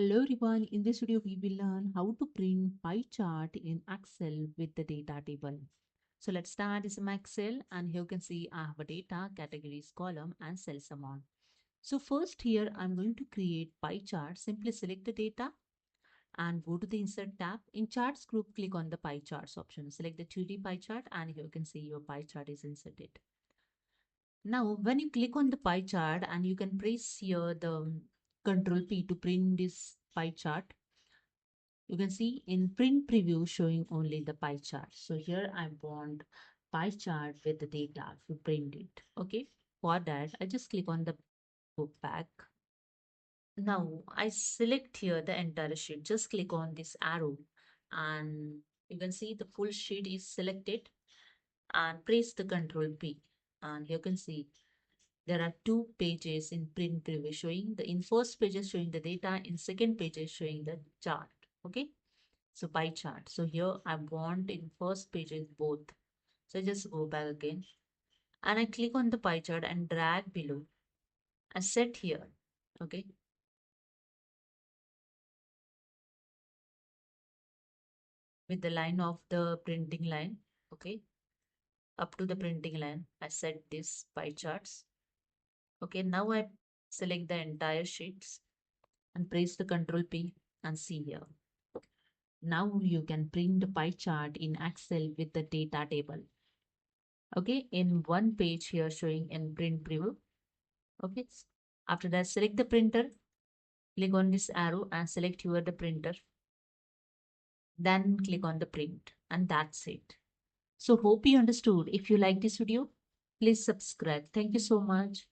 Hello everyone, in this video we will learn how to print pie chart in Excel with the data table. So let's start this in my Excel, and here you can see I have a data, categories, column and cells amount. So first here I'm going to create pie chart. Simply select the data and go to the insert tab. In charts group, click on the pie charts option. Select the 2D pie chart and here you can see your pie chart is inserted. Now, when you click on the pie chart and you can press here the Control P to print this pie chart, you can see in print preview showing only the pie chart. So here I want pie chart with the data to print it. Okay, for that I just click on the book back. Now I select here the entire sheet. Just click on this arrow and you can see the full sheet is selected and press the Control P. And here you can see there are two pages in print preview showing in first page is showing the data, in second page is showing the chart. Okay, so pie chart. So here I want in first page is both. So I just go back again and I click on the pie chart and drag below. I set here. Okay, with the line of the printing line. Okay, up to the printing line I set this pie charts. Okay, now I select the entire sheets and press the Control P and see here. Now you can print the pie chart in Excel with the data table. Okay, in one page here showing in print preview. Okay, after that select the printer, click on this arrow and select here the printer. Then click on the print and that's it. So hope you understood. If you like this video, please subscribe. Thank you so much.